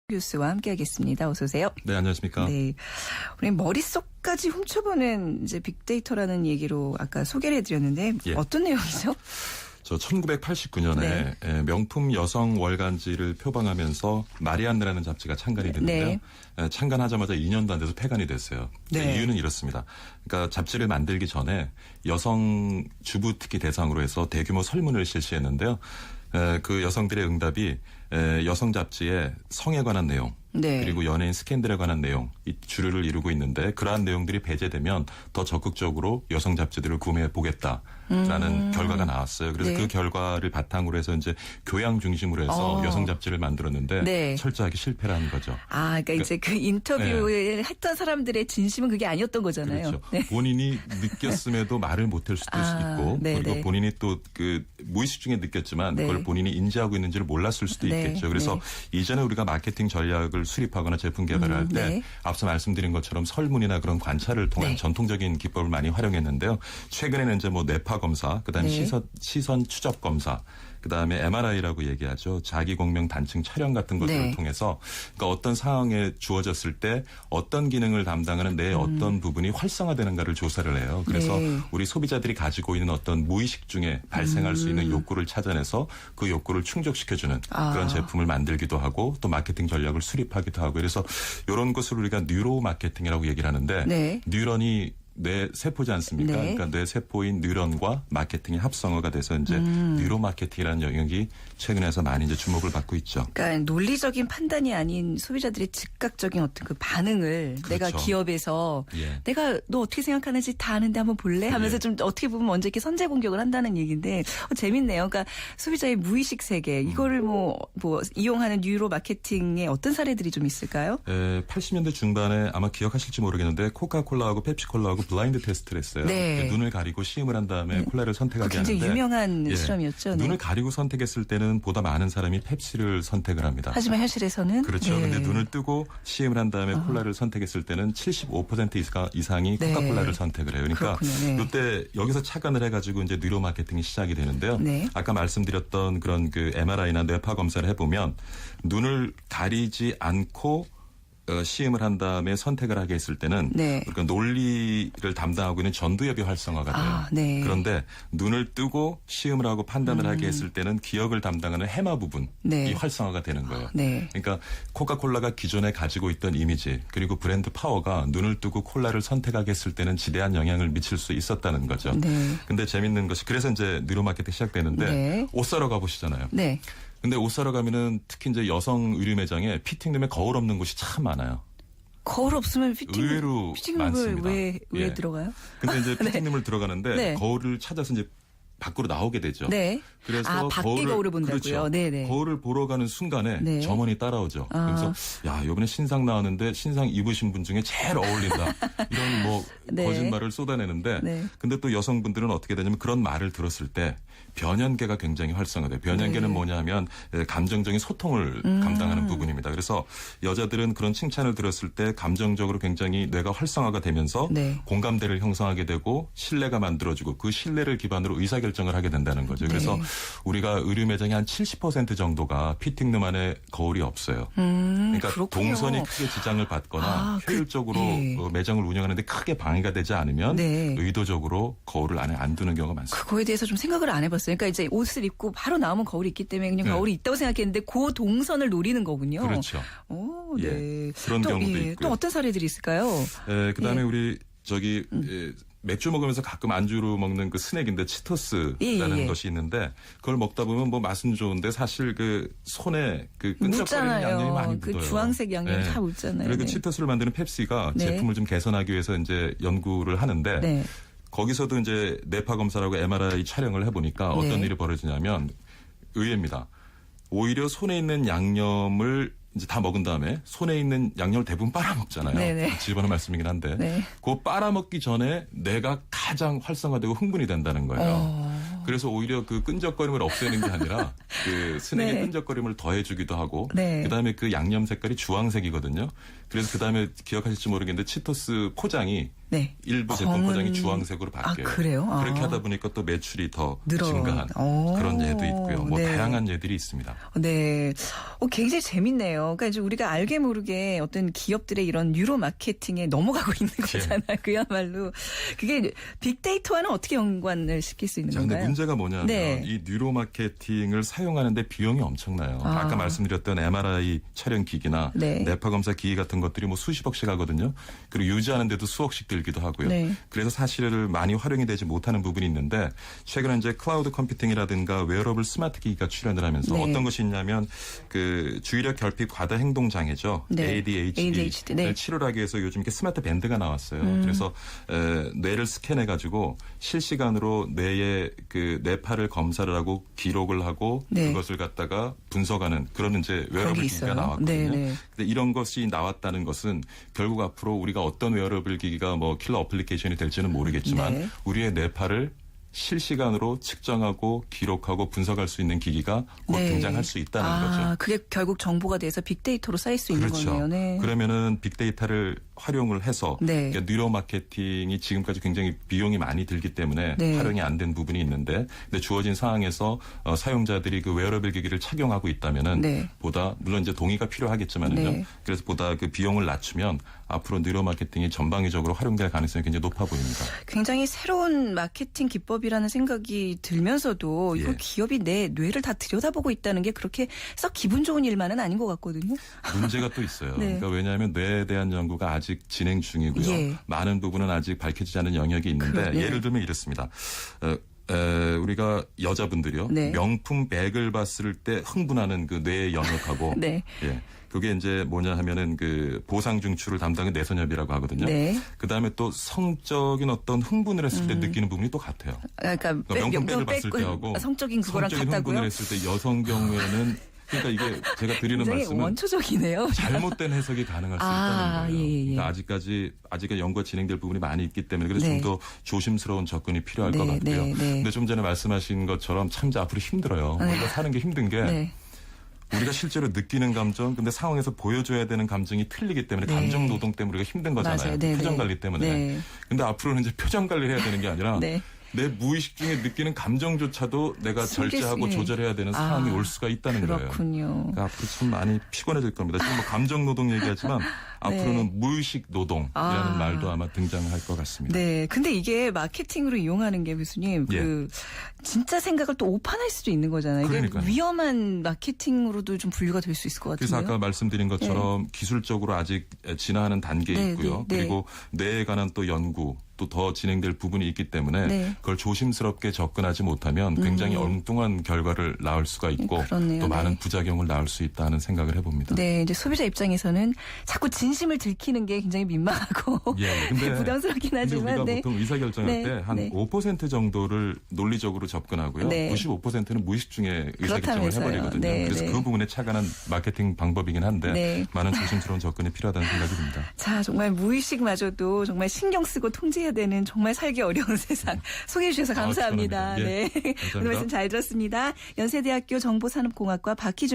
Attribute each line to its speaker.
Speaker 1: 교수와 함께하겠습니다. 어서 오세요.
Speaker 2: 네, 안녕하십니까.
Speaker 1: 네, 우리 머릿속까지 훔쳐보는 이제 빅데이터라는 얘기로 아까 소개를 해드렸는데
Speaker 2: 예.
Speaker 1: 어떤 내용이죠?
Speaker 2: 저 1989년에 명품 여성 월간지를 표방하면서 마리안느라는 잡지가 창간이 됐는데요. 창간하자마자 2년도 안 돼서 폐간이 됐어요.
Speaker 1: 네.
Speaker 2: 이유는 이렇습니다. 그러니까 잡지를 만들기 전에 여성 주부 특히 대상으로 해서 대규모 설문을 실시했는데요. 그 여성들의 응답이 여성 잡지의 성에 관한 내용,
Speaker 1: 네.
Speaker 2: 그리고 연예인 스캔들에 관한 내용, 이 주류를 이루고 있는데 그러한 내용들이 배제되면 더 적극적으로 여성 잡지들을 구매해 보겠다라는 결과가 나왔어요. 그래서
Speaker 1: 네.
Speaker 2: 그 결과를 바탕으로 해서 이제 교양 중심으로 해서 여성 잡지를 만들었는데
Speaker 1: 네.
Speaker 2: 철저하게 실패를 한 거죠.
Speaker 1: 아, 그러니까 이제 그 인터뷰를 했던 사람들의 진심은 그게 아니었던 거잖아요.
Speaker 2: 그렇죠.
Speaker 1: 네.
Speaker 2: 본인이 느꼈음에도 말을 못할 수도 있고,
Speaker 1: 네,
Speaker 2: 그리고
Speaker 1: 네.
Speaker 2: 본인이 또 그 무의식 중에 느꼈지만
Speaker 1: 네.
Speaker 2: 그걸 본인이 인지하고 있는지를 몰랐을 수도
Speaker 1: 네,
Speaker 2: 있겠죠. 그래서 이전에 우리가 마케팅 전략을 수립하거나 제품 개발을 할 때
Speaker 1: 네.
Speaker 2: 앞서 말씀드린 것처럼 설문이나 그런 관찰을 통한
Speaker 1: 네.
Speaker 2: 전통적인 기법을 많이 활용했는데요. 최근에는 이제 뭐 뇌파 검사, 그다음에
Speaker 1: 네.
Speaker 2: 시선 추적 검사, 그다음에 MRI라고 얘기하죠. 자기 공명 단층 촬영 같은 것들을
Speaker 1: 네.
Speaker 2: 통해서 그러니까 어떤 상황에 주어졌을 때 어떤 기능을 담당하는 내 어떤 부분이 활성화되는가를 조사를 해요. 그래서
Speaker 1: 네.
Speaker 2: 우리 소비자들이 가지고 있는 어떤 무의식 중에 발생할 수 있는 욕구를 찾아내서 그 욕구를 충족시켜주는 그런 제품을 만들기도 하고 또 마케팅 전략을 수립하기도 하고 그래서 이런 것을 우리가 뉴로 마케팅이라고 얘기를 하는데
Speaker 1: 네.
Speaker 2: 뉴런이 뇌 세포지 않습니까?
Speaker 1: 네.
Speaker 2: 그러니까 뇌 세포인 뉴런과 마케팅이 합성어가 돼서 이제 뉴로 마케팅이라는 영역이 최근에서 많이 이제 주목을 받고 있죠.
Speaker 1: 그러니까 논리적인 판단이 아닌 소비자들의 즉각적인 어떤 그 반응을
Speaker 2: 그렇죠.
Speaker 1: 내가 기업에서
Speaker 2: 예.
Speaker 1: 내가 너 어떻게 생각하는지 다 아는데 한번 볼래? 하면서
Speaker 2: 예.
Speaker 1: 좀 어떻게 보면 먼저 이렇게 선제 공격을 한다는 얘기인데 재밌네요. 그러니까 소비자의 무의식 세계 이거를 뭐 이용하는 뉴로 마케팅의 어떤 사례들이 좀 있을까요?
Speaker 2: 80년대 중반에 아마 기억하실지 모르겠는데 코카콜라하고 펩시콜라하고 블라인드 테스트를 했어요.
Speaker 1: 네.
Speaker 2: 눈을 가리고 시음을 한 다음에 콜라를 선택하게
Speaker 1: 굉장히
Speaker 2: 하는데
Speaker 1: 유명한 실험이었죠. 네.
Speaker 2: 눈을 가리고 선택했을 때는 보다 많은 사람이 펩시를 선택을 합니다.
Speaker 1: 하지만 현실에서는
Speaker 2: 그렇죠.
Speaker 1: 네.
Speaker 2: 근데 눈을 뜨고 시음을 한 다음에 콜라를 선택했을 때는 75% 이상이
Speaker 1: 네.
Speaker 2: 코카콜라를 선택을 해요. 그러니까
Speaker 1: 그렇군요. 네.
Speaker 2: 이때 여기서 착안을 해가지고 이제 뉴로 마케팅이 시작이 되는데요.
Speaker 1: 네.
Speaker 2: 아까 말씀드렸던 그런 그 MRI나 뇌파 검사를 해보면 눈을 가리지 않고 시음을 한 다음에 선택을 하게 했을 때는
Speaker 1: 네.
Speaker 2: 그러니까 논리를 담당하고 있는 전두엽이 활성화가 돼요.
Speaker 1: 네.
Speaker 2: 그런데 눈을 뜨고 시음을 하고 판단을 하게 했을 때는 기억을 담당하는 해마 부분이
Speaker 1: 네.
Speaker 2: 활성화가 되는 거예요.
Speaker 1: 네.
Speaker 2: 그러니까 코카콜라가 기존에 가지고 있던 이미지 그리고 브랜드 파워가 눈을 뜨고 콜라를 선택하게 했을 때는 지대한 영향을 미칠 수 있었다는 거죠.
Speaker 1: 네.
Speaker 2: 근데 재밌는 것이 그래서 이제 뉴로 마케팅 시작되는데
Speaker 1: 네.
Speaker 2: 옷 사러 가보시잖아요.
Speaker 1: 네.
Speaker 2: 근데 옷 사러 가면은 특히 이제 여성 의류 매장에 피팅룸에 거울 없는 곳이 참 많아요.
Speaker 1: 거울 없으면
Speaker 2: 의외로
Speaker 1: 피팅룸을
Speaker 2: 많습니다.
Speaker 1: 왜
Speaker 2: 예.
Speaker 1: 들어가요?
Speaker 2: 근데 이제 피팅룸을 들어가는데
Speaker 1: 네.
Speaker 2: 거울을 찾아서 이제 밖으로 나오게 되죠.
Speaker 1: 네.
Speaker 2: 그래서
Speaker 1: 밖에 거울을 본다고요?
Speaker 2: 그렇죠.
Speaker 1: 네네.
Speaker 2: 거울을 보러 가는 순간에
Speaker 1: 네.
Speaker 2: 점원이 따라오죠. 그래서 야 이번에 신상 나왔는데 신상 입으신 분 중에 제일 어울린다. 이런 뭐
Speaker 1: 네.
Speaker 2: 거짓말을 쏟아내는데
Speaker 1: 네.
Speaker 2: 근데 또 여성분들은 어떻게 되냐면 그런 말을 들었을 때 변연계가 굉장히 활성화돼요. 변연계는
Speaker 1: 네.
Speaker 2: 뭐냐면 감정적인 소통을 감당하는 부분입니다. 그래서 여자들은 그런 칭찬을 들었을 때 감정적으로 굉장히 뇌가 활성화가 되면서
Speaker 1: 네.
Speaker 2: 공감대를 형성하게 되고 신뢰가 만들어지고 그 신뢰를 기반으로 의사결정을 하게 된다는 거죠. 그래서
Speaker 1: 네.
Speaker 2: 우리가 의류 매장의 한 70% 정도가 피팅룸 안에 거울이 없어요. 그러니까
Speaker 1: 그렇군요.
Speaker 2: 동선이 크게 지장을 받거나 효율적으로
Speaker 1: 예.
Speaker 2: 매장을 운영하는데 크게 방해가 되지 않으면
Speaker 1: 네.
Speaker 2: 의도적으로 거울을 안에 안 두는 경우가 많습니다.
Speaker 1: 그거에 대해서 좀 생각을 안 해봤어요. 그러니까 이제 옷을 입고 바로 나오면 거울이 있기 때문에 그냥
Speaker 2: 네.
Speaker 1: 거울이 있다고 생각했는데 그 동선을 노리는 거군요.
Speaker 2: 그렇죠.
Speaker 1: 오, 네.
Speaker 2: 예, 그런 경우도 있고요.
Speaker 1: 또 어떤 사례들이 있을까요?
Speaker 2: 그다음에
Speaker 1: 예.
Speaker 2: 우리 저기 맥주 먹으면서 가끔 안주로 먹는 그 스낵인데 치토스라는
Speaker 1: 예.
Speaker 2: 것이 있는데 그걸 먹다 보면 뭐 맛은 좋은데 사실 그 손에 그 끈적거리는 양념이 많이
Speaker 1: 묻잖아요. 그
Speaker 2: 묻어요.
Speaker 1: 주황색 양념이 다 묻잖아요.
Speaker 2: 그리고
Speaker 1: 네.
Speaker 2: 그 치토스를 만드는 펩시가
Speaker 1: 네.
Speaker 2: 제품을 좀 개선하기 위해서 이제 연구를 하는데
Speaker 1: 네.
Speaker 2: 거기서도 이제 뇌파 검사라고 MRI 촬영을 해보니까 어떤
Speaker 1: 네.
Speaker 2: 일이 벌어지냐면 의외입니다. 오히려 손에 있는 양념을 이제 다 먹은 다음에 손에 있는 양념을 대부분 빨아먹잖아요.
Speaker 1: 네네.
Speaker 2: 집어넣은 말씀이긴 한데
Speaker 1: 네.
Speaker 2: 그 빨아먹기 전에 뇌가 가장 활성화되고 흥분이 된다는 거예요. 그래서 오히려 그 끈적거림을 없애는 게 아니라 그 스낵의
Speaker 1: 네.
Speaker 2: 끈적거림을 더해주기도 하고
Speaker 1: 네.
Speaker 2: 그다음에 그 양념 색깔이 주황색이거든요. 그래서 그다음에 기억하실지 모르겠는데 치토스 포장이
Speaker 1: 네.
Speaker 2: 일부 제품 포장이 주황색으로 바뀌어요.
Speaker 1: 아, 그래요?
Speaker 2: 그렇게 하다 보니까 또 매출이 더
Speaker 1: 늘어.
Speaker 2: 증가한 그런 예도 있고요. 뭐
Speaker 1: 네.
Speaker 2: 다양한 예들이 있습니다.
Speaker 1: 네. 굉장히 재밌네요. 그러니까 이제 우리가 알게 모르게 어떤 기업들의 이런 뉴로 마케팅에 넘어가고 있는 거잖아요. 그야말로. 그게 빅데이터와는 어떻게 연관을 시킬 수 있는
Speaker 2: 자,
Speaker 1: 건가요?
Speaker 2: 근데 문제가 뭐냐면
Speaker 1: 네.
Speaker 2: 이 뉴로 마케팅을 사용하는데 비용이 엄청나요. 아까 말씀드렸던 MRI 촬영 기기나
Speaker 1: 네.
Speaker 2: 뇌파 검사 기기 같은 것들이 뭐 수십억씩 하거든요. 그리고 유지하는데도 수억씩 들기도 하고요.
Speaker 1: 네.
Speaker 2: 그래서 사실 많이 활용이 되지 못하는 부분이 있는데 최근에 이제 클라우드 컴퓨팅이라든가 웨어러블 스마트 기기가 출현을 하면서
Speaker 1: 네.
Speaker 2: 어떤 것이 있냐면 그 주의력 결핍 과다 행동 장애죠.
Speaker 1: 네.
Speaker 2: ADHD를
Speaker 1: 네.
Speaker 2: 치료를 하기 위해서 요즘 이렇게 스마트 밴드가 나왔어요. 그래서 뇌를 스캔해 가지고 실시간으로 뇌의 그 뇌파를 검사를 하고 기록을 하고
Speaker 1: 네.
Speaker 2: 그것을 갖다가 분석하는 그런 이제 웨어러블
Speaker 1: 거기
Speaker 2: 기기가
Speaker 1: 있어요.
Speaker 2: 나왔거든요.
Speaker 1: 네, 네.
Speaker 2: 근데 이런 것이 나왔다는 것은 결국 앞으로 우리가 어떤 웨어러블 기기가 뭐 킬러 어플리케이션이 될지는 모르겠지만
Speaker 1: 네.
Speaker 2: 우리의 뇌파를 실시간으로 측정하고 기록하고 분석할 수 있는 기기가 곧
Speaker 1: 네.
Speaker 2: 등장할 수 있다는 거죠.
Speaker 1: 그게 결국 정보가 돼서 빅데이터로 쌓일 수 있는
Speaker 2: 그렇죠.
Speaker 1: 거네요. 네.
Speaker 2: 그러면은 빅데이터를 활용을 해서
Speaker 1: 네.
Speaker 2: 그러니까 뉴로 마케팅이 지금까지 굉장히 비용이 많이 들기 때문에
Speaker 1: 네.
Speaker 2: 활용이 안 된 부분이 있는데 근데 주어진 상황에서 사용자들이 그 웨어러블 기기를 착용하고 있다면은
Speaker 1: 네.
Speaker 2: 보다 물론 이제 동의가 필요하겠지만은요.
Speaker 1: 네.
Speaker 2: 그래서 보다 그 비용을 낮추면 앞으로 뉴로 마케팅이 전방위적으로 활용될 가능성이 굉장히 높아 보입니다.
Speaker 1: 굉장히 새로운 마케팅 기법이라는 생각이 들면서도 이거
Speaker 2: 예.
Speaker 1: 기업이 내 뇌를 다 들여다보고 있다는 게 그렇게 썩 기분 좋은 일만은 아닌 것 같거든요.
Speaker 2: 문제가 또 있어요.
Speaker 1: 네.
Speaker 2: 그러니까 왜냐하면 뇌에 대한 연구가 아직 진행 중이고요.
Speaker 1: 예.
Speaker 2: 많은 부분은 아직 밝혀지지 않은 영역이 있는데
Speaker 1: 네.
Speaker 2: 예를 들면 이렇습니다. 우리가 여자분들이요.
Speaker 1: 네.
Speaker 2: 명품 백을 봤을 때 흥분하는 그 뇌의 영역하고
Speaker 1: 네.
Speaker 2: 예. 그게 이제 뭐냐 하면은 그 보상 중추를 담당한 내선엽이라고 하거든요.
Speaker 1: 네.
Speaker 2: 그다음에 또 성적인 어떤 흥분을 했을 때 느끼는 부분이 또 같아요.
Speaker 1: 그러니까
Speaker 2: 명품 백을 봤을 때하고
Speaker 1: 성적인 그거랑
Speaker 2: 성적인
Speaker 1: 같다고요?
Speaker 2: 흥분을 했을 때 여성 경우에는 그러니까 이게 제가 드리는
Speaker 1: 굉장히
Speaker 2: 말씀은
Speaker 1: 원초적이네요.
Speaker 2: 잘못된 해석이 가능할 수 있다는 거예요.
Speaker 1: 예.
Speaker 2: 그러니까 아직은 연구가 진행될 부분이 많이 있기 때문에 그래서
Speaker 1: 네.
Speaker 2: 좀 더 조심스러운 접근이 필요할
Speaker 1: 네,
Speaker 2: 것 같고요.
Speaker 1: 네.
Speaker 2: 근데 좀 전에 말씀하신 것처럼 참 앞으로 힘들어요. 우리가 사는 게 힘든 게
Speaker 1: 네.
Speaker 2: 우리가 실제로 느끼는 감정, 근데 상황에서 보여줘야 되는 감정이 틀리기 때문에
Speaker 1: 네.
Speaker 2: 감정 노동 때문에 우리가 힘든 거잖아요.
Speaker 1: 맞아요. 네,
Speaker 2: 표정
Speaker 1: 네.
Speaker 2: 관리 때문에.
Speaker 1: 네.
Speaker 2: 근데 앞으로는 이제 표정 관리를 해야 되는 게 아니라
Speaker 1: 네.
Speaker 2: 내 무의식 중에 느끼는 감정조차도 내가 절제하고
Speaker 1: 예.
Speaker 2: 조절해야 되는 상황이 올 수가 있다는 거예요.
Speaker 1: 그렇군요.
Speaker 2: 그러니까 앞으로 참 많이 피곤해질 겁니다. 지금 뭐 감정 노동 얘기하지만 앞으로는 무의식 노동이라는 말도 아마 등장할 것 같습니다.
Speaker 1: 네. 근데 이게 마케팅으로 이용하는 게 교수님 그 진짜 생각을 또 오판할 수도 있는 거잖아요. 이게
Speaker 2: 그러니까요.
Speaker 1: 위험한 마케팅으로도 좀 분류가 될 수 있을 것
Speaker 2: 그래서
Speaker 1: 같은데요.
Speaker 2: 아까 말씀드린 것처럼 기술적으로 아직 진화하는 단계에
Speaker 1: 네,
Speaker 2: 있고요.
Speaker 1: 네, 네.
Speaker 2: 그리고 뇌에 관한 또 연구 또 더 진행될 부분이 있기 때문에
Speaker 1: 네.
Speaker 2: 그걸 조심스럽게 접근하지 못하면 굉장히 엉뚱한 결과를 낳을 수가 있고
Speaker 1: 그렇네요.
Speaker 2: 또 많은
Speaker 1: 네.
Speaker 2: 부작용을 낳을 수 있다 하는 생각을 해봅니다.
Speaker 1: 네, 이제 소비자 입장에서는 자꾸 진심을 들키는 게 굉장히 민망하고
Speaker 2: 근데
Speaker 1: 부담스럽긴
Speaker 2: 근데
Speaker 1: 하지만
Speaker 2: 우리가 보통 의사결정할
Speaker 1: 네,
Speaker 2: 때 한
Speaker 1: 네.
Speaker 2: 5% 정도를 논리적으로 접근하고요.
Speaker 1: 네.
Speaker 2: 95%는 무의식 중에 의사결정을
Speaker 1: 그렇다면서요.
Speaker 2: 해버리거든요.
Speaker 1: 네,
Speaker 2: 그래서
Speaker 1: 네.
Speaker 2: 그 부분에 착안한 마케팅 방법이긴 한데
Speaker 1: 네.
Speaker 2: 많은 조심스러운 접근이 필요하다는 생각이 듭니다.
Speaker 1: 자, 정말 무의식마저도 정말 신경 쓰고 통제해야 되는 정말 살기 어려운 세상 소개해 주셔서 감사합니다.
Speaker 2: 축하합니다. 예,
Speaker 1: 네.
Speaker 2: 감사합니다.
Speaker 1: 오늘 말씀 잘 들었습니다. 연세대학교 정보산업공학과 박희준